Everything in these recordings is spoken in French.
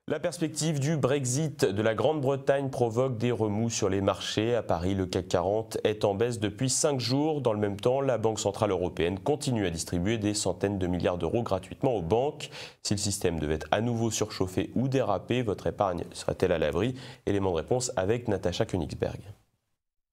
La perspective du Brexit de la Grande-Bretagne provoque des remous sur les marchés. À Paris, le CAC 40 est en baisse depuis 5 jours. Dans le même temps, la Banque centrale européenne continue à distribuer des centaines de milliards d'euros gratuitement aux banques. Si le système devait à nouveau surchauffer ou déraper, votre épargne serait-elle à l'abri? Élément de réponse avec Natacha Königsberg.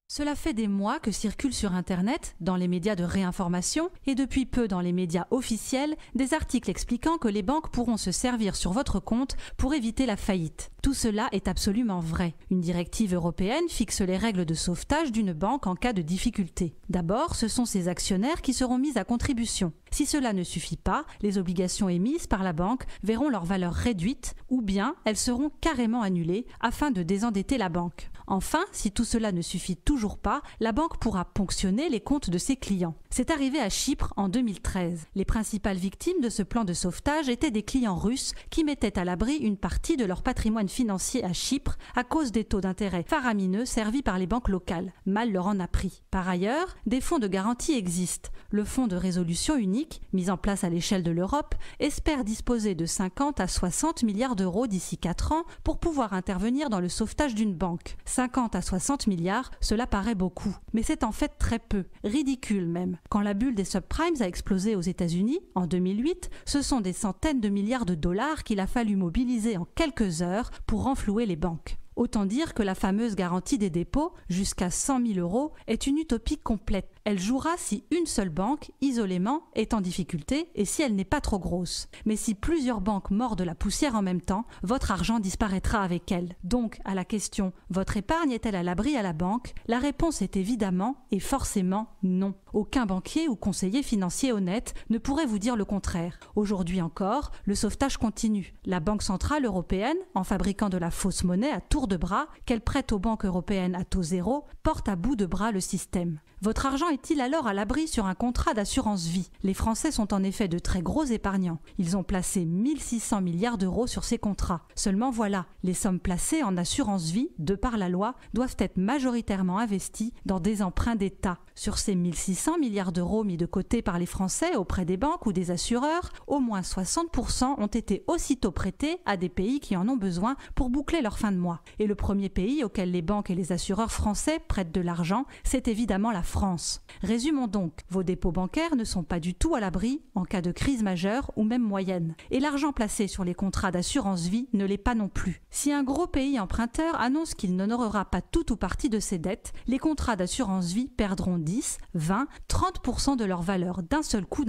Cela fait des mois que circulent sur Internet, dans les médias de réinformation et depuis peu dans les médias officiels, des articles expliquant que les banques pourront se servir sur votre compte pour éviter la faillite. Tout cela est absolument vrai. Une directive européenne fixe les règles de sauvetage d'une banque en cas de difficulté. D'abord, ce sont ses actionnaires qui seront mis à contribution. Si cela ne suffit pas, les obligations émises par la banque verront leur valeur réduite ou bien elles seront carrément annulées afin de désendetter la banque. Enfin, si tout cela ne suffit toujours pas, la banque pourra ponctionner les comptes de ses clients. C'est arrivé à Chypre en 2013. Les principales victimes de ce plan de sauvetage étaient des clients russes qui mettaient à l'abri une partie de leur patrimoine financier à Chypre à cause des taux d'intérêt faramineux servis par les banques locales. Mal leur en a pris. Par ailleurs, des fonds de garantie existent. Le fonds de résolution unique, mis en place à l'échelle de l'Europe, espère disposer de 50 à 60 milliards d'euros d'ici 4 ans pour pouvoir intervenir dans le sauvetage d'une banque. 50 à 60 milliards, cela paraît beaucoup. Mais c'est en fait très peu, ridicule même. Quand la bulle des subprimes a explosé aux États-Unis, en 2008, ce sont des centaines de milliards de dollars qu'il a fallu mobiliser en quelques heures pour renflouer les banques. Autant dire que la fameuse garantie des dépôts, jusqu'à 100 000 euros, est une utopie complète. Elle jouera si une seule banque, isolément, est en difficulté et si elle n'est pas trop grosse. Mais si plusieurs banques mordent la poussière en même temps, votre argent disparaîtra avec elle. Donc, à la question « Votre épargne est-elle à l'abri à la banque ?», la réponse est évidemment et forcément non. Aucun banquier ou conseiller financier honnête ne pourrait vous dire le contraire. Aujourd'hui encore, le sauvetage continue. La Banque centrale européenne, en fabriquant de la fausse monnaie à tour de bras, qu'elle prête aux banques européennes à taux zéro, porte à bout de bras le système. Votre argent est-il alors à l'abri sur un contrat d'assurance vie? Les Français sont en effet de très gros épargnants. Ils ont placé 1600 milliards d'euros sur ces contrats. Seulement voilà, les sommes placées en assurance vie, de par la loi, doivent être majoritairement investies dans des emprunts d'État. Sur ces 1600 milliards d'euros mis de côté par les Français auprès des banques ou des assureurs, au moins 60% ont été aussitôt prêtés à des pays qui en ont besoin pour boucler leur fin de mois. Et le premier pays auquel les banques et les assureurs français prêtent de l'argent, c'est évidemment la France. Résumons donc, vos dépôts bancaires ne sont pas du tout à l'abri en cas de crise majeure ou même moyenne. Et l'argent placé sur les contrats d'assurance vie ne l'est pas non plus. Si un gros pays emprunteur annonce qu'il n'honorera pas tout ou partie de ses dettes, les contrats d'assurance vie perdront 10, 20, 30% de leur valeur d'un seul coup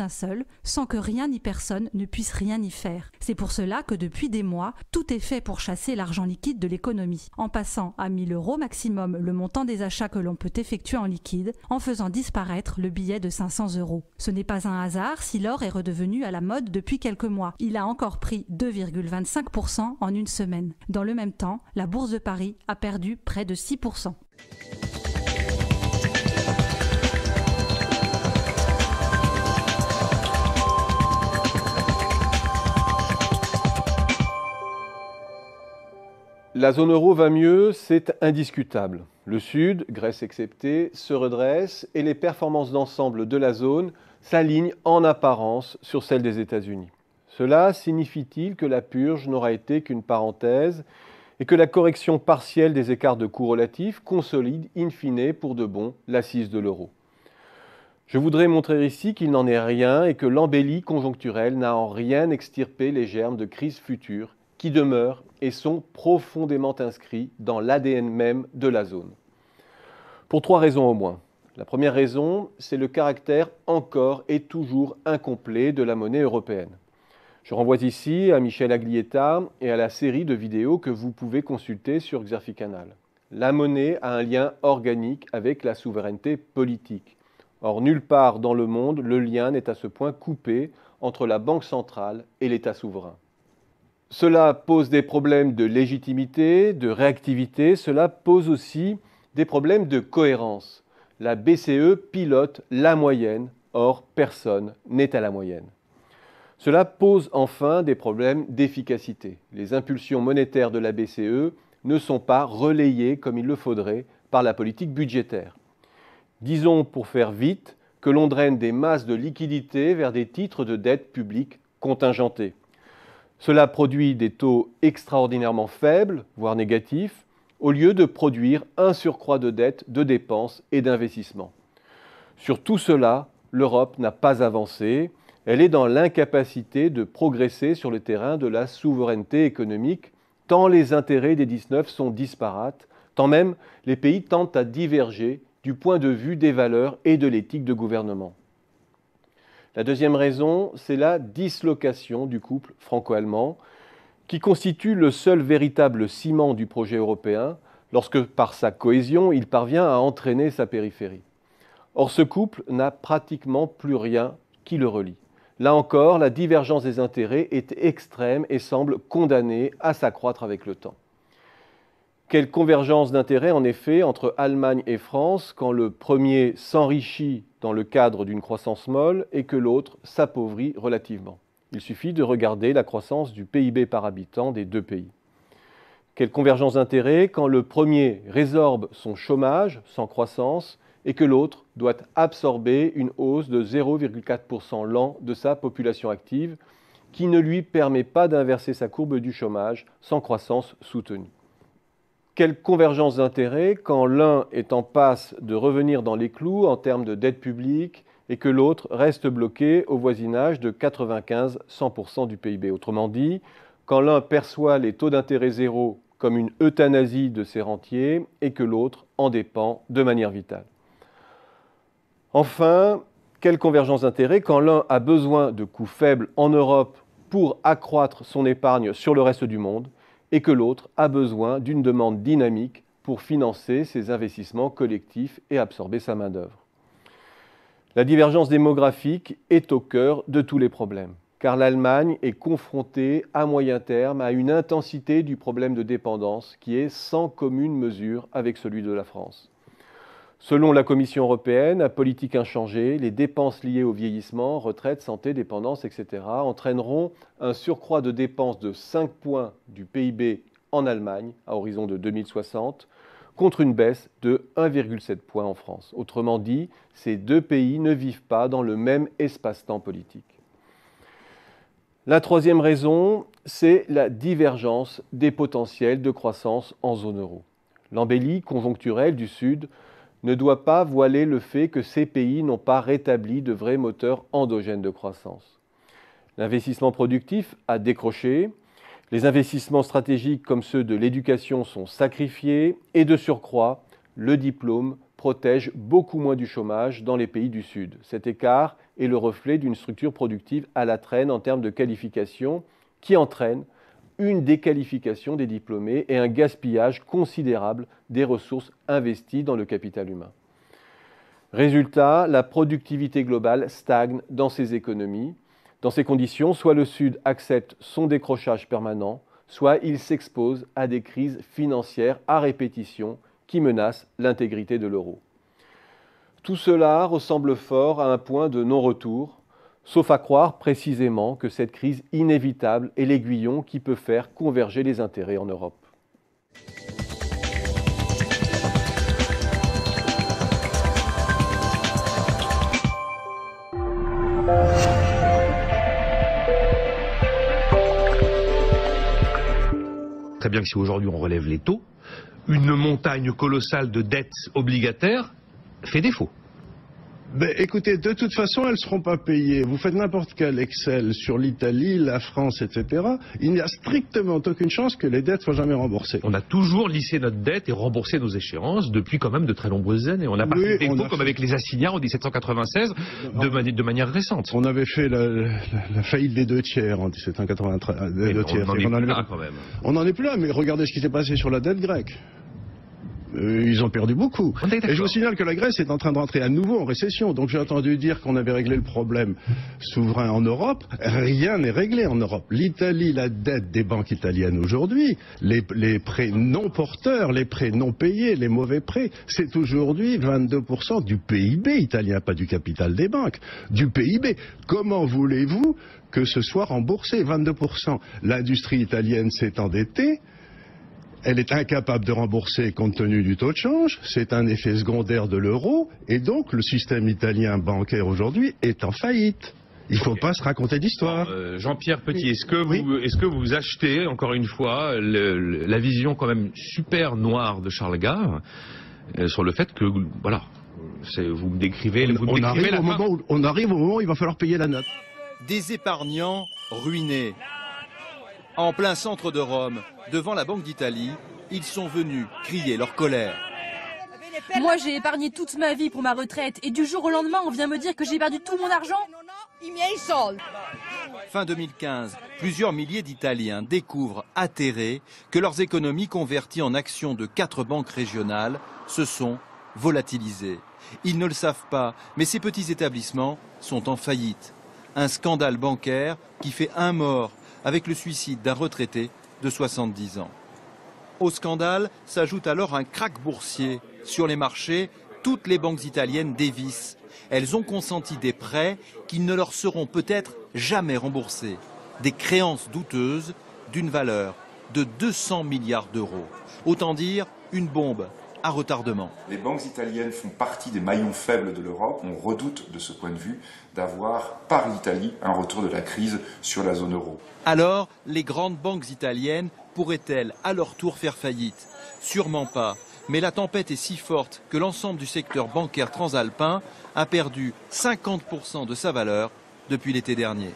sans que rien ni personne ne puisse rien y faire. C'est pour cela que depuis des mois, tout est fait pour chasser l'argent liquide de l'économie, en passant à 1000 euros maximum le montant des achats que l'on peut effectuer en liquide, en faisant disparaître le billet de 500 euros. Ce n'est pas un hasard si l'or est redevenu à la mode depuis quelques mois. Il a encore pris 2,25% en une semaine. Dans le même temps, la bourse de Paris a perdu près de 6%. La zone euro va mieux, c'est indiscutable. Le Sud, Grèce exceptée, se redresse et les performances d'ensemble de la zone s'alignent en apparence sur celles des États-Unis. Cela signifie-t-il que la purge n'aura été qu'une parenthèse et que la correction partielle des écarts de coûts relatifs consolide in fine pour de bon l'assise de l'euro? Je voudrais montrer ici qu'il n'en est rien et que l'embellie conjoncturelle n'a en rien extirpé les germes de crise future qui demeurent et sont profondément inscrits dans l'ADN même de la zone. Pour 3 raisons au moins. La première raison, c'est le caractère encore et toujours incomplet de la monnaie européenne. Je renvoie ici à Michel Aglietta et à la série de vidéos que vous pouvez consulter sur Xerficanal. La monnaie a un lien organique avec la souveraineté politique. Or, nulle part dans le monde, le lien n'est à ce point coupé entre la Banque centrale et l'État souverain. Cela pose des problèmes de légitimité, de réactivité, cela pose aussi des problèmes de cohérence. La BCE pilote la moyenne, or personne n'est à la moyenne. Cela pose enfin des problèmes d'efficacité. Les impulsions monétaires de la BCE ne sont pas relayées comme il le faudrait par la politique budgétaire. Disons, pour faire vite, que l'on draine des masses de liquidités vers des titres de dette publique contingentés. Cela produit des taux extraordinairement faibles, voire négatifs, au lieu de produire un surcroît de dette, de dépenses et d'investissements. Sur tout cela, l'Europe n'a pas avancé. Elle est dans l'incapacité de progresser sur le terrain de la souveraineté économique, tant les intérêts des 19 sont disparates, tant même les pays tentent à diverger du point de vue des valeurs et de l'éthique de gouvernement. La deuxième raison, c'est la dislocation du couple franco-allemand, qui constitue le seul véritable ciment du projet européen, lorsque par sa cohésion, il parvient à entraîner sa périphérie. Or, ce couple n'a pratiquement plus rien qui le relie. Là encore, la divergence des intérêts est extrême et semble condamnée à s'accroître avec le temps. Quelle convergence d'intérêts, en effet, entre Allemagne et France, quand le premier s'enrichit dans le cadre d'une croissance molle et que l'autre s'appauvrit relativement. Il suffit de regarder la croissance du PIB par habitant des deux pays. Quelle convergence d'intérêts quand le premier résorbe son chômage sans croissance et que l'autre doit absorber une hausse de 0,4% l'an de sa population active, qui ne lui permet pas d'inverser sa courbe du chômage sans croissance soutenue. Quelle convergence d'intérêts quand l'un est en passe de revenir dans les clous en termes de dette publique et que l'autre reste bloqué au voisinage de 95-100% du PIB. Autrement dit, quand l'un perçoit les taux d'intérêt zéro comme une euthanasie de ses rentiers et que l'autre en dépend de manière vitale. Enfin, quelle convergence d'intérêts quand l'un a besoin de coûts faibles en Europe pour accroître son épargne sur le reste du monde et que l'autre a besoin d'une demande dynamique pour financer ses investissements collectifs et absorber sa main-d'œuvre. La divergence démographique est au cœur de tous les problèmes, car l'Allemagne est confrontée à moyen terme à une intensité du problème de dépendance qui est sans commune mesure avec celui de la France. Selon la Commission européenne, à politique inchangée, les dépenses liées au vieillissement, retraite, santé, dépendance, etc. entraîneront un surcroît de dépenses de 5 points du PIB en Allemagne à horizon de 2060, contre une baisse de 1,7 point en France. Autrement dit, ces deux pays ne vivent pas dans le même espace-temps politique. La troisième raison, c'est la divergence des potentiels de croissance en zone euro. L'embellie conjoncturelle du Sud ne doit pas voiler le fait que ces pays n'ont pas rétabli de vrais moteurs endogènes de croissance. L'investissement productif a décroché, les investissements stratégiques comme ceux de l'éducation sont sacrifiés et de surcroît, le diplôme protège beaucoup moins du chômage dans les pays du Sud. Cet écart est le reflet d'une structure productive à la traîne en termes de qualification qui entraîne une déqualification des diplômés et un gaspillage considérable des ressources investies dans le capital humain. Résultat, la productivité globale stagne dans ces économies. Dans ces conditions, soit le Sud accepte son décrochage permanent, soit il s'expose à des crises financières à répétition qui menacent l'intégrité de l'euro. Tout cela ressemble fort à un point de non-retour, sauf à croire précisément que cette crise inévitable est l'aiguillon qui peut faire converger les intérêts en Europe. Très bien que si aujourd'hui on relève les taux, une montagne colossale de dettes obligataires fait défaut. Ben, écoutez, de toute façon, elles ne seront pas payées. Vous faites n'importe quel Excel sur l'Italie, la France, etc. Il n'y a strictement aucune chance que les dettes soient jamais remboursées. On a toujours lissé notre dette et remboursé nos échéances depuis quand même de très nombreuses années. On n'a pas fait défaut comme avec les assignats en 1796 de manière récente. On avait fait la faillite des deux tiers en 1793. On n'en est plus là, mais regardez ce qui s'est passé sur la dette grecque. Ils ont perdu beaucoup. Et je vous signale que la Grèce est en train de rentrer à nouveau en récession. Donc j'ai entendu dire qu'on avait réglé le problème souverain en Europe. Rien n'est réglé en Europe. L'Italie, la dette des banques italiennes aujourd'hui, les prêts non porteurs, les prêts non payés, les mauvais prêts, c'est aujourd'hui 22% du PIB italien, pas du capital des banques, du PIB. Comment voulez-vous que ce soit remboursé, 22%? L'industrie italienne s'est endettée. Elle est incapable de rembourser compte tenu du taux de change, c'est un effet secondaire de l'euro, et donc le système italien bancaire aujourd'hui est en faillite. Il ne faut pas se raconter d'histoire. Jean-Pierre Petit, est-ce que vous achetez, encore une fois, la vision quand même super noire de Charles Gave sur le fait que, voilà, vous me décrivez... On arrive au moment où il va falloir payer la note. Des épargnants ruinés. En plein centre de Rome, devant la Banque d'Italie, ils sont venus crier leur colère. Moi, j'ai épargné toute ma vie pour ma retraite et du jour au lendemain, on vient me dire que j'ai perdu tout mon argent. Fin 2015, plusieurs milliers d'Italiens découvrent, atterrés, que leurs économies converties en actions de 4 banques régionales se sont volatilisées. Ils ne le savent pas, mais ces petits établissements sont en faillite. Un scandale bancaire qui fait un mort avec le suicide d'un retraité de 70 ans. Au scandale s'ajoute alors un krach boursier. Sur les marchés, toutes les banques italiennes dévissent. Elles ont consenti des prêts qui ne leur seront peut-être jamais remboursés. Des créances douteuses d'une valeur de 200 milliards d'euros. Autant dire une bombe à retardement. Les banques italiennes font partie des maillons faibles de l'Europe. On redoute de ce point de vue d'avoir, par l'Italie, un retour de la crise sur la zone euro. Alors, les grandes banques italiennes pourraient-elles à leur tour faire faillite? Sûrement pas. Mais la tempête est si forte que l'ensemble du secteur bancaire transalpin a perdu 50% de sa valeur depuis l'été dernier.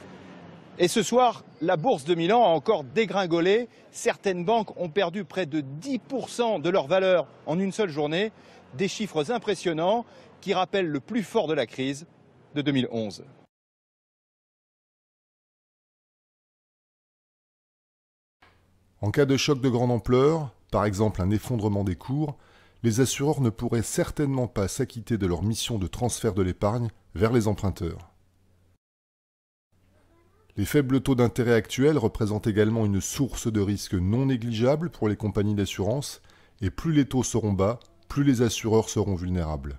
Et ce soir, la bourse de Milan a encore dégringolé. Certaines banques ont perdu près de 10% de leur valeur en une seule journée. Des chiffres impressionnants qui rappellent le plus fort de la crise de 2011. En cas de choc de grande ampleur, par exemple un effondrement des cours, les assureurs ne pourraient certainement pas s'acquitter de leur mission de transfert de l'épargne vers les emprunteurs. Les faibles taux d'intérêt actuels représentent également une source de risque non négligeable pour les compagnies d'assurance, et plus les taux seront bas, plus les assureurs seront vulnérables.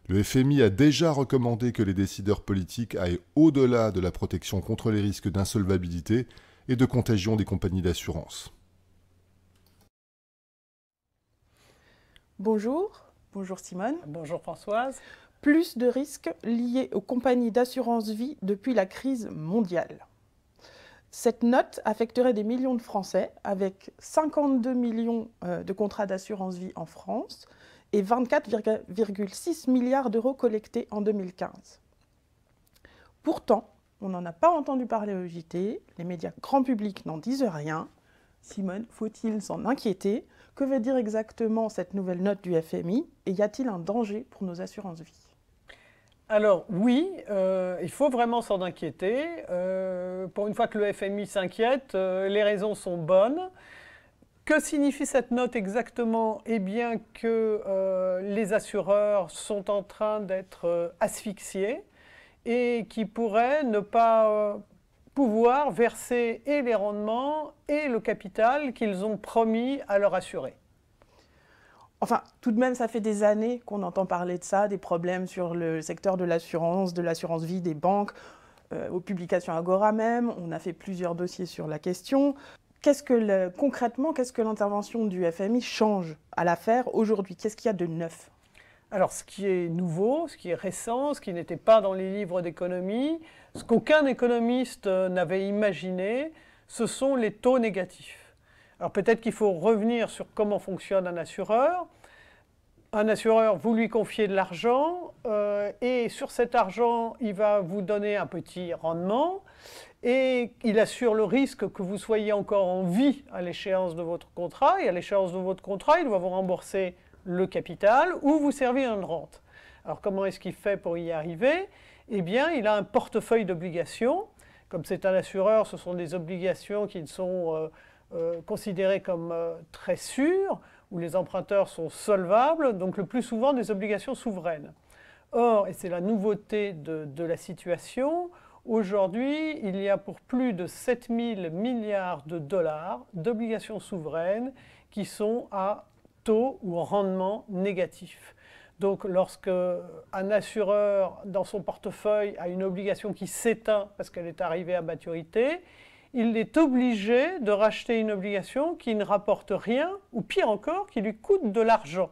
Le FMI a déjà recommandé que les décideurs politiques aillent au-delà de la protection contre les risques d'insolvabilité et de contagion des compagnies d'assurance. Bonjour Simone. Bonjour Françoise. Plus de risques liés aux compagnies d'assurance vie depuis la crise mondiale. Cette note affecterait des millions de Français avec 52 millions de contrats d'assurance vie en France et 24,6 milliards d'euros collectés en 2015. Pourtant, on n'en a pas entendu parler au JT, les médias grand public n'en disent rien. Simone, faut-il s'en inquiéter? Que veut dire exactement cette nouvelle note du FMI et y a-t-il un danger pour nos assurances vie? Alors oui, il faut vraiment s'en inquiéter. Pour une fois que le FMI s'inquiète, les raisons sont bonnes. Que signifie cette note exactement? Eh bien que les assureurs sont en train d'être asphyxiés et qui pourraient ne pas pouvoir verser et les rendements et le capital qu'ils ont promis à leur assurer. Enfin, tout de même, ça fait des années qu'on entend parler de ça, des problèmes sur le secteur de l'assurance vie, des banques, aux publications Agora même. On a fait plusieurs dossiers sur la question. Concrètement, qu'est-ce que l'intervention du FMI change à l'affaire aujourd'hui? Qu'est-ce qu'il y a de neuf? Alors, ce qui est nouveau, ce qui est récent, ce qui n'était pas dans les livres d'économie, ce qu'aucun économiste n'avait imaginé, ce sont les taux négatifs. Alors peut-être qu'il faut revenir sur comment fonctionne un assureur. Un assureur, vous lui confiez de l'argent et sur cet argent, il va vous donner un petit rendement et il assure le risque que vous soyez encore en vie à l'échéance de votre contrat. Et à l'échéance de votre contrat, il doit vous rembourser le capital ou vous servir une rente. Alors comment est-ce qu'il fait pour y arriver? Eh bien, il a un portefeuille d'obligations. Comme c'est un assureur, ce sont des obligations qui sont considérées comme très sûres, où les emprunteurs sont solvables, donc le plus souvent des obligations souveraines. Or, et c'est la nouveauté de la situation, aujourd'hui, il y a pour plus de 7 000 milliards de dollars d'obligations souveraines qui sont à taux ou rendement négatif. Donc lorsque un assureur dans son portefeuille a une obligation qui s'éteint parce qu'elle est arrivée à maturité, il est obligé de racheter une obligation qui ne rapporte rien, ou pire encore, qui lui coûte de l'argent.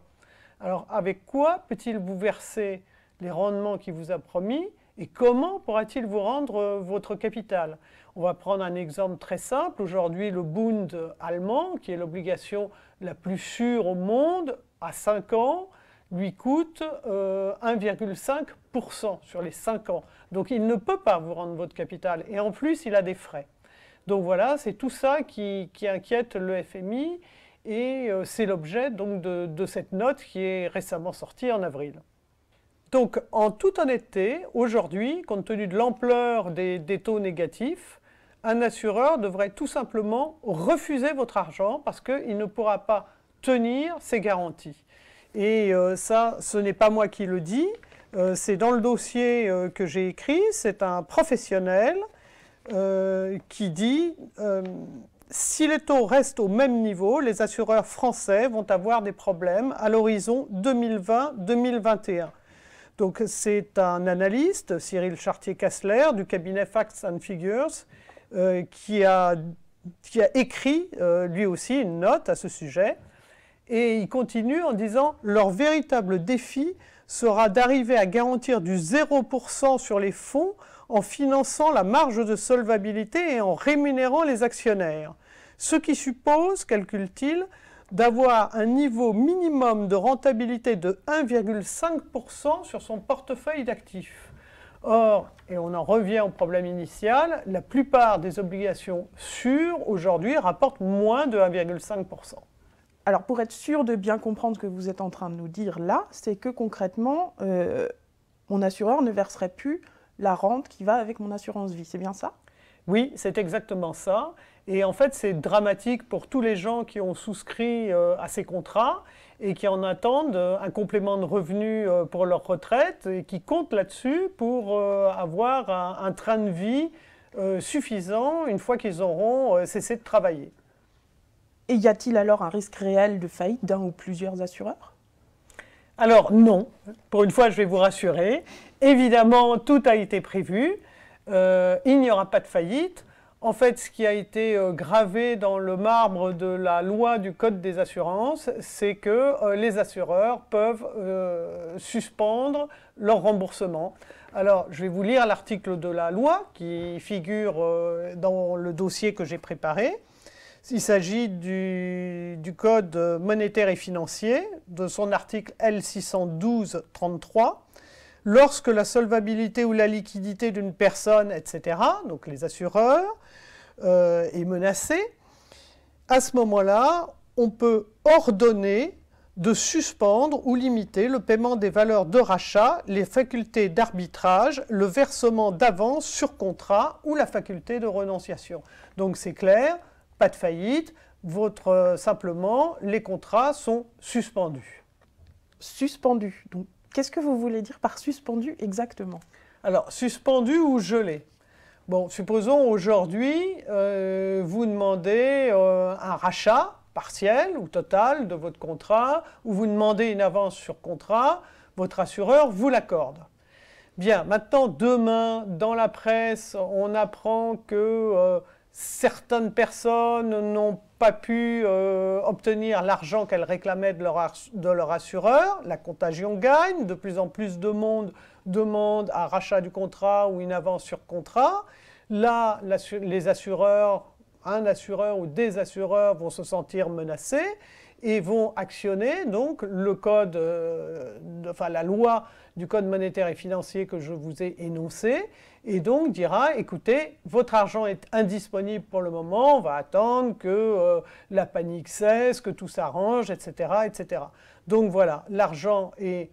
Alors avec quoi peut-il vous verser les rendements qu'il vous a promis Et comment pourra-t-il vous rendre votre capital? On va prendre un exemple très simple. Aujourd'hui, le Bund allemand, qui est l'obligation la plus sûre au monde, à 5 ans, lui coûte 1,5% sur les 5 ans. Donc il ne peut pas vous rendre votre capital. Et en plus, il a des frais. Donc voilà, c'est tout ça qui inquiète le FMI. Et c'est l'objet donc de cette note qui est récemment sortie en avril. Donc en toute honnêteté, aujourd'hui, compte tenu de l'ampleur des taux négatifs, un assureur devrait tout simplement refuser votre argent parce qu'il ne pourra pas tenir ses garanties. Et ça, ce n'est pas moi qui le dis, c'est dans le dossier que j'ai écrit, c'est un professionnel qui dit si les taux restent au même niveau, les assureurs français vont avoir des problèmes à l'horizon 2020-2021. Donc c'est un analyste, Cyril Chartier-Cassler, du cabinet Facts and Figures, qui a écrit lui aussi une note à ce sujet. Et il continue en disant « Leur véritable défi sera d'arriver à garantir du 0% sur les fonds en finançant la marge de solvabilité et en rémunérant les actionnaires. Ce qui suppose, calcule-t-il, d'avoir un niveau minimum de rentabilité de 1,5% sur son portefeuille d'actifs. » Or, et on en revient au problème initial, la plupart des obligations sûres aujourd'hui rapportent moins de 1,5%. Alors pour être sûr de bien comprendre ce que vous êtes en train de nous dire là, c'est que concrètement, mon assureur ne verserait plus la rente qui va avec mon assurance vie, c'est bien ça? Oui, c'est exactement ça. Et en fait, c'est dramatique pour tous les gens qui ont souscrit à ces contrats et qui en attendent un complément de revenus pour leur retraite et qui comptent là-dessus pour avoir un train de vie suffisant une fois qu'ils auront cessé de travailler. Et y a-t-il alors un risque réel de faillite d'un ou plusieurs assureurs? Alors non, pour une fois je vais vous rassurer. Évidemment, tout a été prévu. Il n'y aura pas de faillite. En fait, ce qui a été gravé dans le marbre de la loi du Code des assurances, c'est que les assureurs peuvent suspendre leur remboursement. Alors, je vais vous lire l'article de la loi qui figure dans le dossier que j'ai préparé. Il s'agit du Code monétaire et financier, de son article L612-33. Lorsque la solvabilité ou la liquidité d'une personne, etc., donc les assureurs, est menacée, à ce moment-là, on peut ordonner de suspendre ou limiter le paiement des valeurs de rachat, les facultés d'arbitrage, le versement d'avance sur contrat ou la faculté de renonciation. Donc c'est clair, pas de faillite, simplement les contrats sont suspendus. Suspendus, donc qu'est-ce que vous voulez dire par suspendu exactement? Alors, suspendu ou gelé. Bon, supposons aujourd'hui, vous demandez un rachat partiel ou total de votre contrat, ou vous demandez une avance sur contrat, votre assureur vous l'accorde. Bien, maintenant, demain, dans la presse, on apprend que certaines personnes n'ont pas pu obtenir l'argent qu'elles réclamaient de leur assureur. La contagion gagne, de plus en plus de monde demande un rachat du contrat ou une avance sur contrat. Là, les assureurs, un assureur ou des assureurs vont se sentir menacés et vont actionner donc le code, la loi du Code monétaire et financier que je vous ai énoncé, et donc dira, écoutez, votre argent est indisponible pour le moment, on va attendre que la panique cesse, que tout s'arrange, etc., etc. Donc voilà, l'argent est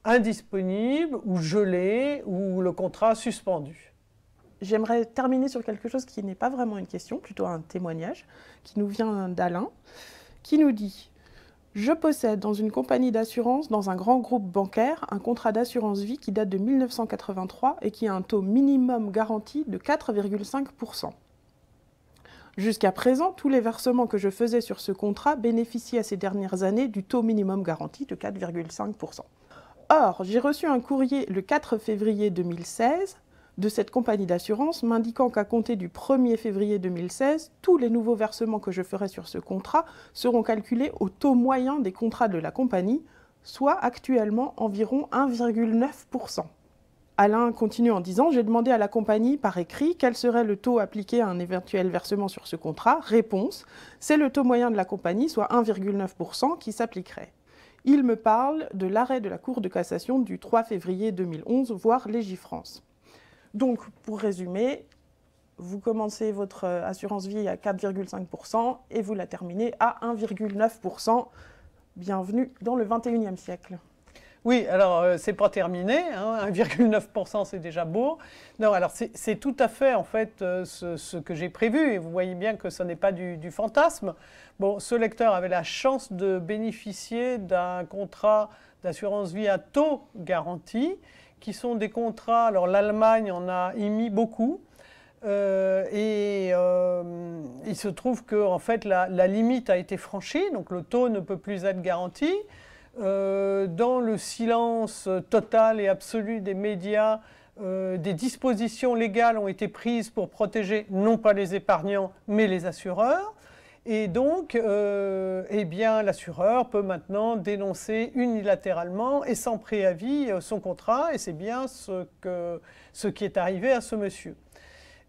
indisponible ou gelé ou le contrat suspendu. J'aimerais terminer sur quelque chose qui n'est pas vraiment une question, plutôt un témoignage, qui nous vient d'Alain, qui nous dit « Je possède dans une compagnie d'assurance, dans un grand groupe bancaire, un contrat d'assurance vie qui date de 1983 et qui a un taux minimum garanti de 4,5%. Jusqu'à présent, tous les versements que je faisais sur ce contrat bénéficiaient ces dernières années du taux minimum garanti de 4,5%. Or, j'ai reçu un courrier le 4 février 2016 de cette compagnie d'assurance m'indiquant qu'à compter du 1er février 2016, tous les nouveaux versements que je ferai sur ce contrat seront calculés au taux moyen des contrats de la compagnie, soit actuellement environ 1,9%. Alain continue en disant « J'ai demandé à la compagnie par écrit quel serait le taux appliqué à un éventuel versement sur ce contrat. Réponse, c'est le taux moyen de la compagnie, soit 1,9% qui s'appliquerait. Il me parle de l'arrêt de la Cour de cassation du 3 février 2011, voire Légifrance. » Donc, pour résumer, vous commencez votre assurance vie à 4,5% et vous la terminez à 1,9%. Bienvenue dans le 21e siècle. Oui, alors c'est pas terminé, hein, 1,9% c'est déjà beau. Non, alors c'est tout à fait en fait ce que j'ai prévu, et vous voyez bien que ce n'est pas du fantasme. Bon, ce lecteur avait la chance de bénéficier d'un contrat d'assurance vie à taux garanti, qui sont des contrats, alors l'Allemagne en a émis beaucoup, il se trouve que en fait la limite a été franchie, donc le taux ne peut plus être garanti. Dans le silence total et absolu des médias, des dispositions légales ont été prises pour protéger non pas les épargnants, mais les assureurs. Et donc, eh bien, l'assureur peut maintenant dénoncer unilatéralement et sans préavis son contrat, et c'est bien ce qui est arrivé à ce monsieur.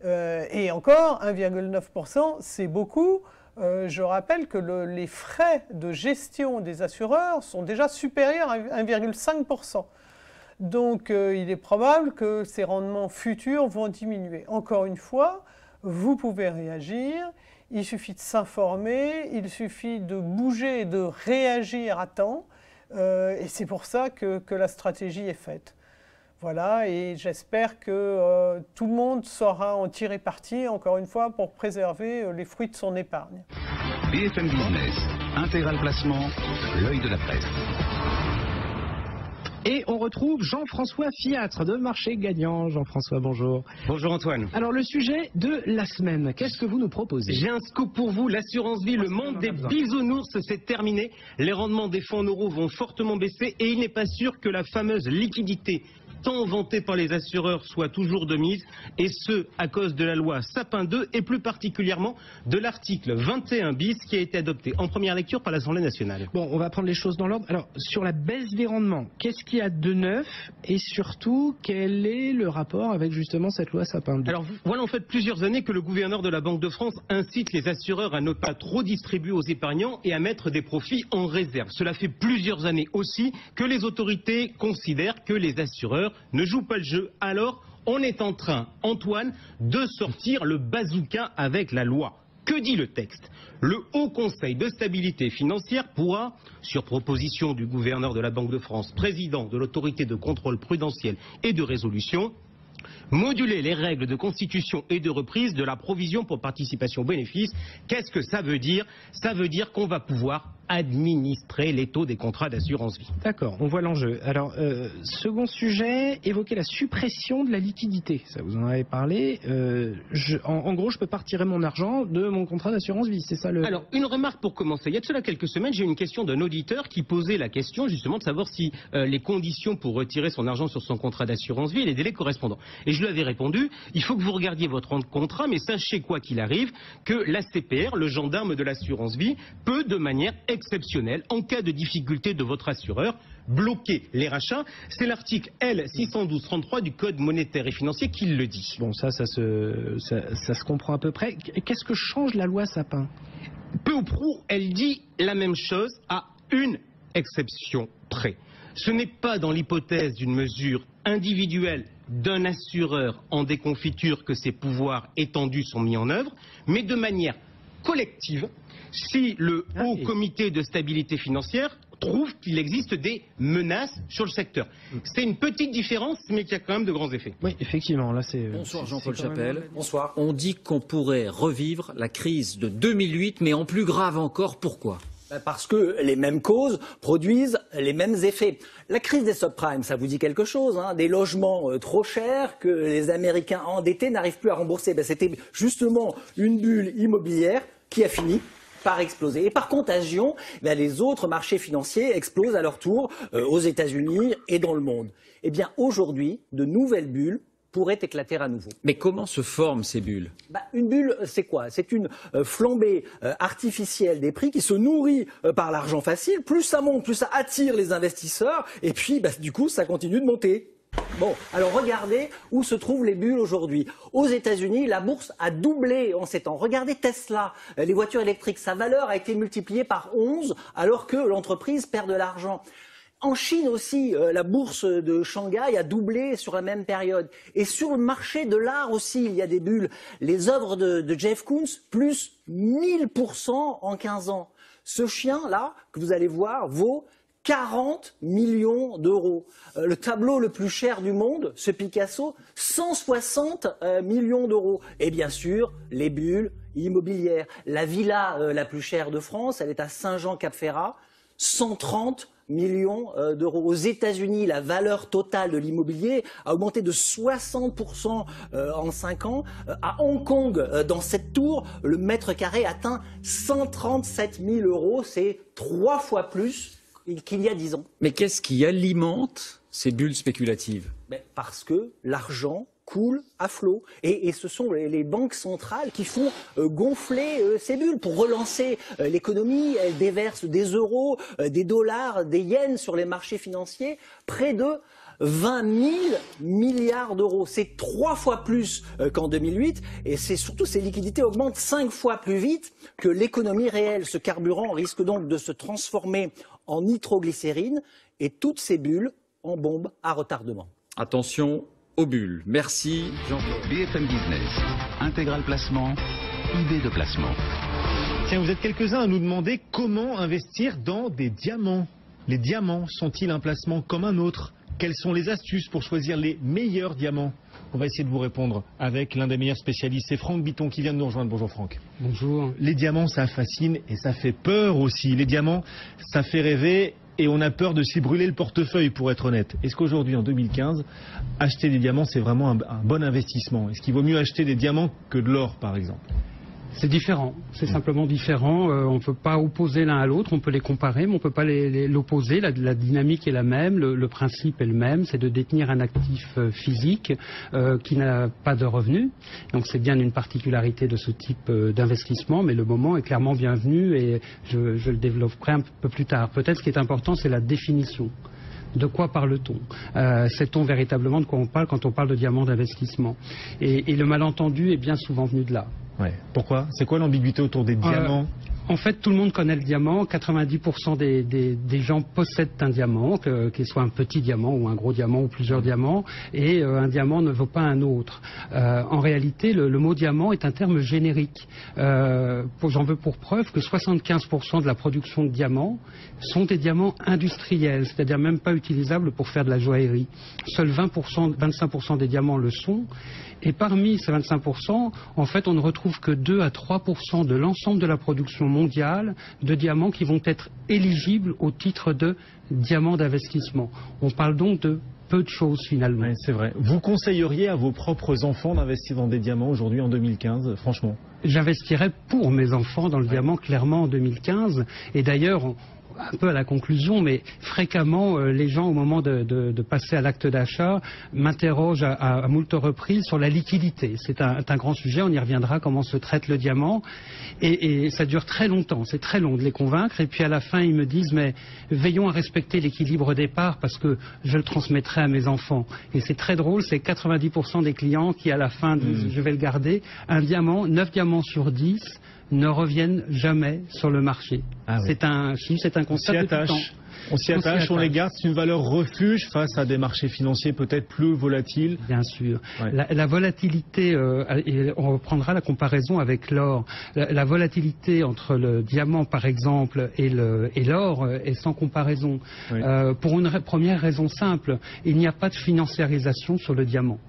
Et encore, 1,9%, c'est beaucoup. Je rappelle que les frais de gestion des assureurs sont déjà supérieurs à 1,5%. Donc il est probable que ces rendements futurs vont diminuer. Encore une fois, vous pouvez réagir, il suffit de s'informer, il suffit de bouger et de réagir à temps. Et c'est pour ça que la stratégie est faite. Voilà, et j'espère que tout le monde saura en tirer parti, encore une fois, pour préserver les fruits de son épargne. BFM Business, Intégral Placement, l'œil de la presse. Et on retrouve Jean-François Fiatre de Marché Gagnant. Jean-François, bonjour. Bonjour Antoine. Alors le sujet de la semaine, qu'est-ce que vous nous proposez? J'ai un scoop pour vous, l'assurance vie, le monde des bisounours, c'est terminé. Les rendements des fonds en euros vont fortement baisser et il n'est pas sûr que la fameuse liquidité tant vantée par les assureurs soit toujours de mise, et ce à cause de la loi Sapin 2 et plus particulièrement de l'article 21 bis qui a été adopté en première lecture par l'Assemblée nationale. Bon, on va prendre les choses dans l'ordre. Alors, sur la baisse des rendements, qu'est-ce qu'il y a de neuf et surtout, quel est le rapport avec justement cette loi Sapin 2? Alors voilà en fait plusieurs années que le gouverneur de la Banque de France incite les assureurs à ne pas trop distribuer aux épargnants et à mettre des profits en réserve. Cela fait plusieurs années aussi que les autorités considèrent que les assureurs ne jouent pas le jeu. Alors, on est en train, Antoine, de sortir le bazooka avec la loi. Que dit le texte? Le Haut Conseil de stabilité financière pourra, sur proposition du gouverneur de la Banque de France, président de l'autorité de contrôle prudentiel et de résolution, moduler les règles de constitution et de reprise de la provision pour participation aux bénéfices. Qu'est-ce que ça veut dire? Ça veut dire qu'on va pouvoir administrer les taux des contrats d'assurance vie. D'accord, on voit l'enjeu. Alors, second sujet, évoquer la suppression de la liquidité. Ça, vous en avez parlé. En gros, je peux pas retirer mon argent de mon contrat d'assurance vie, c'est ça le... Alors, une remarque pour commencer. Il y a de cela quelques semaines, j'ai eu une question d'un auditeur qui posait la question justement de savoir si les conditions pour retirer son argent sur son contrat d'assurance vie et les délais correspondants. Et je lui avais répondu, il faut que vous regardiez votre contrat, mais sachez quoi qu'il arrive que l'ACPR, le gendarme de l'assurance vie, peut de manière exceptionnelle, en cas de difficulté de votre assureur, bloquer les rachats. C'est l'article L612-33 du Code monétaire et financier qui le dit. Bon, ça se comprend à peu près. Qu'est-ce que change la loi Sapin? Peu ou prou, elle dit la même chose à une exception près. Ce n'est pas dans l'hypothèse d'une mesure individuelle d'un assureur en déconfiture que ses pouvoirs étendus sont mis en œuvre, mais de manière collective, si le Haut Comité de stabilité financière trouve qu'il existe des menaces sur le secteur. C'est une petite différence, mais qui a quand même de grands effets. Oui, effectivement, là c'est... Bonsoir Jean-Paul Chapelle. Bonsoir. On dit qu'on pourrait revivre la crise de 2008, mais en plus grave encore, pourquoi ? Parce que les mêmes causes produisent les mêmes effets. La crise des subprimes, ça vous dit quelque chose, hein, des logements trop chers que les Américains endettés n'arrivent plus à rembourser. C'était justement une bulle immobilière qui a fini par exploser. Et par contagion, les autres marchés financiers explosent à leur tour aux États-Unis et dans le monde. Eh bien, aujourd'hui, de nouvelles bulles pourrait éclater à nouveau. Mais comment se forment ces bulles? Une bulle, c'est quoi? C'est une flambée artificielle des prix qui se nourrit par l'argent facile. Plus ça monte, plus ça attire les investisseurs. Et puis, du coup, ça continue de monter. Bon, alors regardez où se trouvent les bulles aujourd'hui. Aux États-Unis, la bourse a doublé en 7 ans. Regardez Tesla, les voitures électriques, sa valeur a été multipliée par 11 alors que l'entreprise perd de l'argent. En Chine aussi, la bourse de Shanghai a doublé sur la même période. Et sur le marché de l'art aussi, il y a des bulles. Les œuvres de Jeff Koons, plus 1000% en 15 ans. Ce chien-là, que vous allez voir, vaut 40 millions d'euros. Le tableau le plus cher du monde, ce Picasso, 160 millions d'euros. Et bien sûr, les bulles immobilières. La villa la plus chère de France, elle est à Saint-Jean-Cap-Ferrat, 130 millions d'euros. Aux États-Unis, la valeur totale de l'immobilier a augmenté de 60% en 5 ans. À Hong Kong, dans cette tour, le mètre carré atteint 137 000 euros. C'est 3 fois plus qu'il y a 10 ans. Mais qu'est-ce qui alimente ces bulles spéculatives? Parce que l'argent coule à flot. Et ce sont les banques centrales qui font gonfler ces bulles pour relancer l'économie. Elles déversent des euros, des dollars, des yens sur les marchés financiers. Près de 20 000 milliards d'euros. C'est 3 fois plus qu'en 2008. Et c'est surtout ces liquidités augmentent 5 fois plus vite que l'économie réelle. Ce carburant risque donc de se transformer en nitroglycérine et toutes ces bulles en bombes à retardement. Attention aux bulles. Merci Jean-Claude. BFM Business, intégral placement, idée de placement. Tiens, vous êtes quelques-uns à nous demander comment investir dans des diamants. Les diamants sont-ils un placement comme un autre? Quelles sont les astuces pour choisir les meilleurs diamants? On va essayer de vous répondre avec l'un des meilleurs spécialistes, c'est Franck Bitton qui vient de nous rejoindre. Bonjour Franck. Bonjour. Les diamants, ça fascine et ça fait peur aussi. Les diamants, ça fait rêver et on a peur de s'y brûler le portefeuille, pour être honnête. Est-ce qu'aujourd'hui, en 2015, acheter des diamants, c'est vraiment un bon investissement? Est-ce qu'il vaut mieux acheter des diamants que de l'or, par exemple? C'est différent, c'est simplement différent. On ne peut pas opposer l'un à l'autre, on peut les comparer, mais on ne peut pas l'opposer. La dynamique est la même, le principe est le même, c'est de détenir un actif physique qui n'a pas de revenus. Donc c'est bien une particularité de ce type d'investissement, mais le moment est clairement bienvenu et je le développerai un peu plus tard. Peut-être ce qui est important, c'est la définition. De quoi parle-t-on? Sait-on véritablement de quoi on parle quand on parle de diamants d'investissement? Et le malentendu est bien souvent venu de là. Ouais. Pourquoi? C'est quoi l'ambiguïté autour des diamants? En fait, tout le monde connaît le diamant. 90% des gens possèdent un diamant, qu'il soit un petit diamant ou un gros diamant ou plusieurs diamants, et un diamant ne vaut pas un autre. En réalité, le mot diamant est un terme générique. J'en veux pour preuve que 75% de la production de diamants sont des diamants industriels, c'est-à-dire même pas utilisables pour faire de la joaillerie. Seuls 25% des diamants le sont. Et parmi ces 25%, en fait, on ne retrouve que 2 à 3% de l'ensemble de la production mondiale de diamants qui vont être éligibles au titre de diamants d'investissement. On parle donc de peu de choses finalement. Oui, c'est vrai. Vous conseilleriez à vos propres enfants d'investir dans des diamants aujourd'hui en 2015, franchement? J'investirais pour mes enfants dans le diamant clairement en 2015. Et d'ailleurs, un peu à la conclusion, mais fréquemment, les gens, au moment de passer à l'acte d'achat, m'interrogent à moult reprises sur la liquidité. C'est un grand sujet, on y reviendra, comment se traite le diamant. Et ça dure très longtemps, c'est très long de les convaincre. Et puis à la fin, ils me disent, mais veillons à respecter l'équilibre au départ parce que je le transmettrai à mes enfants. Et c'est très drôle, c'est 90% des clients qui, à la fin, disent, je vais le garder. Un diamant, 9 diamants sur 10, ne reviennent jamais sur le marché. Ah oui. C'est un constat de tout le temps. On s'y attache, on les garde, c'est une valeur refuge face à des marchés financiers peut-être plus volatiles. Bien sûr. Ouais. La volatilité, et on reprendra la comparaison avec l'or, la volatilité entre le diamant par exemple et l'or est sans comparaison. Oui. Pour une première raison simple, il n'y a pas de financiarisation sur le diamant.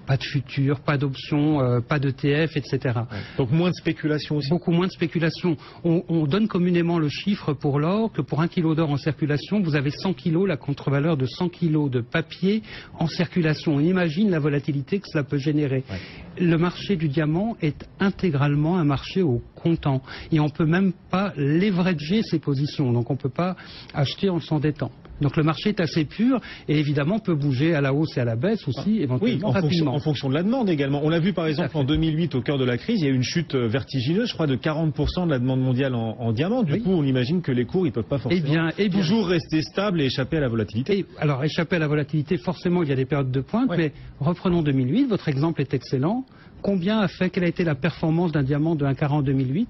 Pas de futur, pas d'options, pas d'ETF, etc. Ouais. Donc moins de spéculation aussi. Beaucoup moins de spéculation. On donne communément le chiffre pour l'or que pour 1 kg d'or en circulation, vous avez 100 kg, la contre-valeur de 100 kg de papier en circulation. On imagine la volatilité que cela peut générer. Ouais. Le marché du diamant est intégralement un marché au comptant. Et on ne peut même pas leverager ses positions. Donc on ne peut pas acheter en s'endettant. Donc le marché est assez pur et évidemment peut bouger à la hausse et à la baisse aussi, éventuellement rapidement. En fonction de la demande également. On l'a vu par exemple en 2008, au cœur de la crise, il y a eu une chute vertigineuse, je crois, de 40% de la demande mondiale en diamants. Du coup, on imagine que les cours, ils peuvent pas forcément toujours rester stables et échapper à la volatilité. Alors, échapper à la volatilité, forcément, il y a des périodes de pointe, mais reprenons 2008, votre exemple est excellent. Quelle a été la performance d'un diamant de 1,40 en 2008?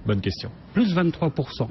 Bonne question. Plus 23%.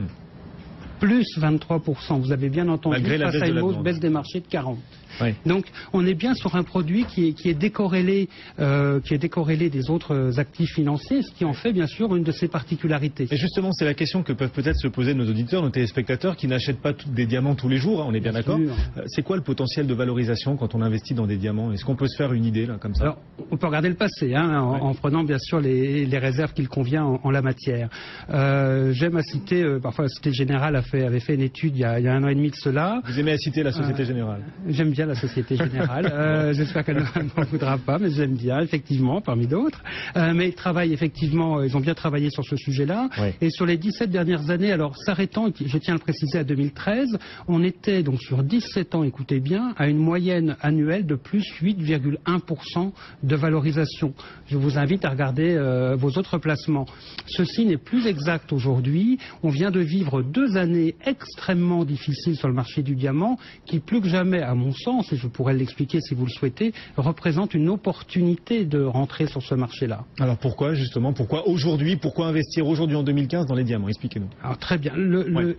Plus 23%, vous avez bien entendu, face à une baisse des marchés de 40%. Oui. Donc on est bien sur un produit qui est décorrélé des autres actifs financiers, ce qui en fait bien sûr une de ses particularités. Et justement, c'est la question que peuvent peut-être se poser nos auditeurs, nos téléspectateurs qui n'achètent pas des diamants tous les jours, on est bien d'accord. C'est quoi le potentiel de valorisation quand on investit dans des diamants? Est-ce qu'on peut se faire une idée là, comme ça? Alors, on peut regarder le passé, en prenant bien sûr les réserves qu'il convient en la matière. J'aime à citer, parfois la Société Générale avait fait une étude il y a 1 an et demi de cela. Vous aimez à citer la Société Générale? J'aime bien la Société Générale. J'espère qu'elle ne m'en voudra pas, mais j'aime bien, effectivement, parmi d'autres. Mais ils ont bien travaillé sur ce sujet-là. Oui. Et sur les 17 dernières années, alors s'arrêtant, je tiens à le préciser, à 2013, on était donc sur 17 ans, écoutez bien, à une moyenne annuelle de plus 8,1% de valorisation. Je vous invite à regarder vos autres placements. Ceci n'est plus exact aujourd'hui. On vient de vivre 2 années extrêmement difficiles sur le marché du diamant, qui plus que jamais, à mon sens, et je pourrais l'expliquer si vous le souhaitez, représente une opportunité de rentrer sur ce marché-là. Alors pourquoi justement? Pourquoi aujourd'hui? Pourquoi investir aujourd'hui en 2015 dans les diamants? Expliquez-nous. Alors très bien.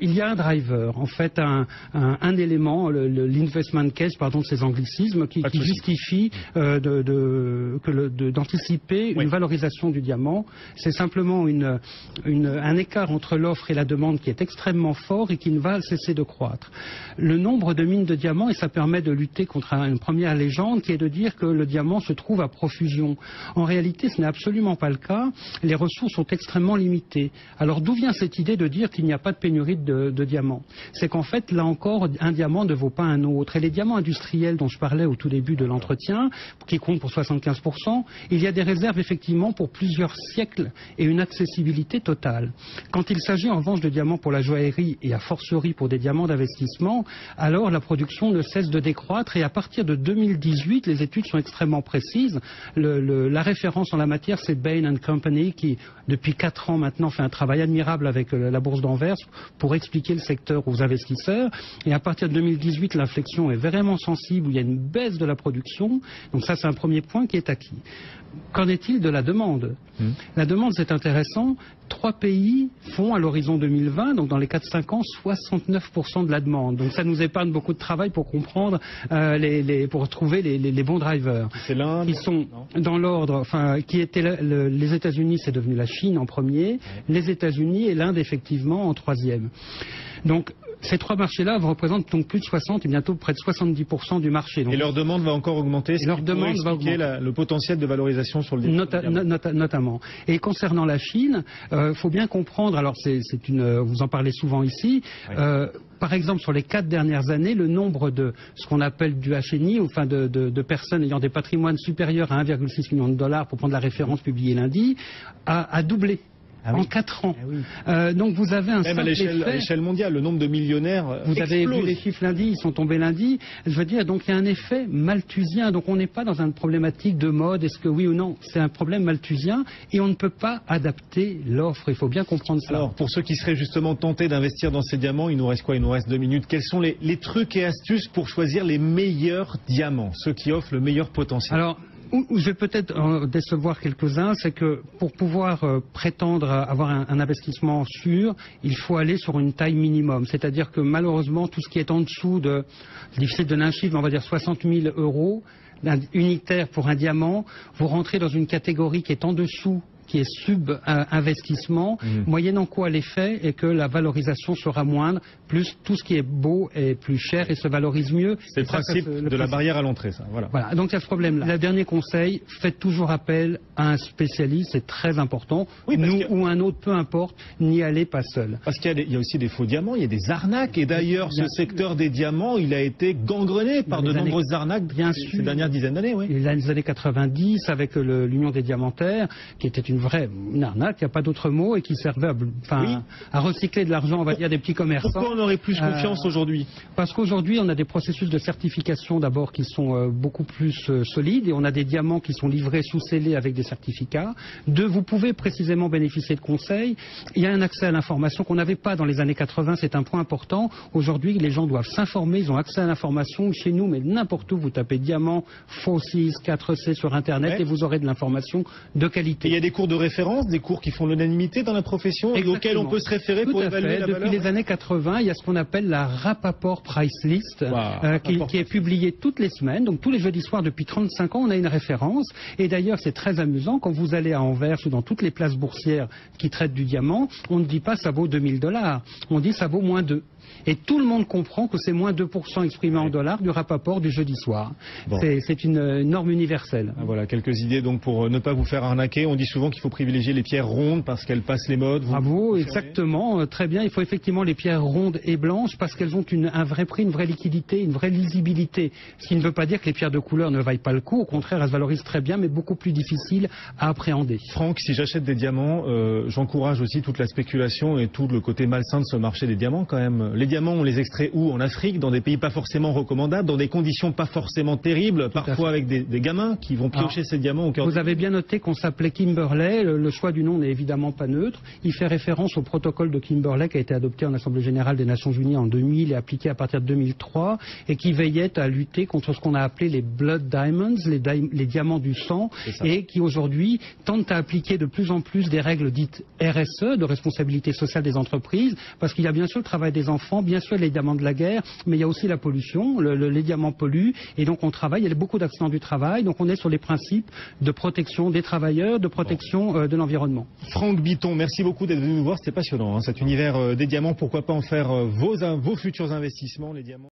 Il y a un driver, en fait, un élément, l'investment case, pardon de ces anglicismes, qui justifie d'anticiper une valorisation du diamant. C'est simplement un écart entre l'offre et la demande qui est extrêmement fort et qui ne va cesser de croître. Le nombre de mines de diamants, et ça permet de lutter contre une première légende qui est de dire que le diamant se trouve à profusion. En réalité, ce n'est absolument pas le cas. Les ressources sont extrêmement limitées. Alors d'où vient cette idée de dire qu'il n'y a pas de pénurie de diamants? C'est qu'en fait, là encore, un diamant ne vaut pas un autre. Et les diamants industriels dont je parlais au tout début de l'entretien, qui comptent pour 75%, il y a des réserves effectivement pour plusieurs siècles et une accessibilité totale. Quand il s'agit en revanche de diamants pour la joaillerie et a fortiori pour des diamants d'investissement, alors la production ne cesse de décroître et à partir de 2018, les études sont extrêmement précises. La référence en la matière, c'est Bain & Company qui, depuis 4 ans maintenant, fait un travail admirable avec la bourse d'Anvers pour expliquer le secteur aux investisseurs. Et à partir de 2018, l'inflexion est vraiment sensible, où il y a une baisse de la production. Donc ça, c'est un premier point qui est acquis. Qu'en est-il de la demande? La demande, c'est intéressant. 3 pays font à l'horizon 2020, donc dans les 4-5 ans, 69% de la demande. Donc ça nous épargne beaucoup de travail pour comprendre, pour trouver les bons drivers. C'est l'Inde qui sont dans l'ordre, qui étaient les États-Unis, c'est devenu la Chine en premier, les États-Unis et l'Inde effectivement en 3e. Donc ces 3 marchés-là représentent donc plus de 60 et bientôt près de 70% du marché. Donc, et leur demande va encore augmenter, ce qui pourrait expliquer le potentiel de valorisation sur le notamment. Et concernant la Chine, faut bien comprendre, alors vous en parlez souvent ici, par exemple, sur les 4 dernières années, le nombre de ce qu'on appelle du HNI, enfin de personnes ayant des patrimoines supérieurs à 1,6 million de dollars, pour prendre la référence publiée lundi, a doublé. En 4 ans. Donc vous avez un simple effet. À l'échelle mondiale, le nombre de millionnaires vous avez vu les chiffres lundi, ils sont tombés lundi. Je veux dire, donc il y a un effet malthusien. Donc on n'est pas dans une problématique de mode, est-ce que oui ou non? C'est un problème malthusien et on ne peut pas adapter l'offre. Il faut bien comprendre ça. Alors pour ceux qui seraient justement tentés d'investir dans ces diamants, il nous reste quoi? Il nous reste 2 minutes. Quels sont les trucs et astuces pour choisir les meilleurs diamants, ceux qui offrent le meilleur potentiel? Alors, où je vais peut-être décevoir quelques-uns, c'est que pour pouvoir prétendre avoir un investissement sûr, il faut aller sur une taille minimum. C'est-à-dire que malheureusement, tout ce qui est en dessous de, c'est difficile de donner un chiffre, mais on va dire 60 000 € unitaire pour un diamant, vous rentrez dans une catégorie qui est en dessous, qui est sub-investissement, moyennant quoi l'effet est que la valorisation sera moindre, plus tout ce qui est beau est plus cher et se valorise mieux. C'est le principe de la barrière à l'entrée, ça. Voilà. Donc il y a ce problème-là. Le dernier conseil, faites toujours appel à un spécialiste, c'est très important. Nous ou un autre, peu importe, n'y allez pas seul. Parce qu'il y a aussi des faux diamants, il y a des arnaques, et d'ailleurs ce secteur des diamants, il a été gangrené par de nombreuses arnaques ces dernières dizaines d'années. Les années 90, avec l'Union des diamantaires, qui était une une vraie arnaque, il n'y a pas d'autre mot, et qui servait à recycler de l'argent, on va dire, des petits commerçants. Pourquoi on aurait plus confiance aujourd'hui? Parce qu'aujourd'hui, on a des processus de certification d'abord qui sont beaucoup plus solides, et on a des diamants qui sont livrés sous scellés avec des certificats. 2, vous pouvez précisément bénéficier de conseils. Il y a un accès à l'information qu'on n'avait pas dans les années 80, c'est un point important. Aujourd'hui, les gens doivent s'informer, ils ont accès à l'information. Chez nous, mais n'importe où, vous tapez diamant, FO6, 4C sur Internet et vous aurez de l'information de qualité. Et il y a des cours de référence, des cours qui font l'unanimité dans la profession et auxquels on peut se référer pour évaluer la valeur. Depuis les années 80, il y a ce qu'on appelle la Rapaport Price List qui est publiée toutes les semaines. Donc tous les jeudis soirs depuis 35 ans, on a une référence. Et d'ailleurs, c'est très amusant, quand vous allez à Anvers ou dans toutes les places boursières qui traitent du diamant, on ne dit pas ça vaut 2000 $, on dit ça vaut moins 2. Et tout le monde comprend que c'est moins 2% exprimé en dollars du Rapaport du jeudi soir. Bon. C'est une norme universelle. Voilà, quelques idées donc pour ne pas vous faire arnaquer. On dit souvent qu'il faut privilégier les pierres rondes parce qu'elles passent les modes. Bravo, exactement, très bien. Il faut effectivement les pierres rondes et blanches parce qu'elles ont un vrai prix, une vraie liquidité, une vraie lisibilité. Ce qui ne veut pas dire que les pierres de couleur ne vaillent pas le coup. Au contraire, elles se valorisent très bien, mais beaucoup plus difficiles à appréhender. Franck, si j'achète des diamants, j'encourage aussi toute la spéculation et tout le côté malsain de ce marché des diamants quand même. Les diamants, on les extrait où? En Afrique, dans des pays pas forcément recommandables, dans des conditions pas forcément terribles, parfois avec des gamins qui vont piocher ces diamants au cœur. Vous avez bien noté qu'on s'appelait Kimberley. Le choix du nom n'est évidemment pas neutre. Il fait référence au protocole de Kimberley qui a été adopté en Assemblée Générale des Nations Unies en 2000 et appliqué à partir de 2003 et qui veillait à lutter contre ce qu'on a appelé les blood diamonds, les diamants du sang, et qui aujourd'hui tente à appliquer de plus en plus des règles dites RSE, de responsabilité sociale des entreprises, parce qu'il y a bien sûr le travail des enfants, bien sûr les diamants de la guerre, mais il y a aussi la pollution, les diamants polluent, et donc on travaille, il y a beaucoup d'accidents du travail, donc on est sur les principes de protection des travailleurs, de protection de l'environnement. Franck Bitton, merci beaucoup d'être venu nous voir, c'était passionnant, cet univers des diamants, pourquoi pas en faire vos futurs investissements, les diamants.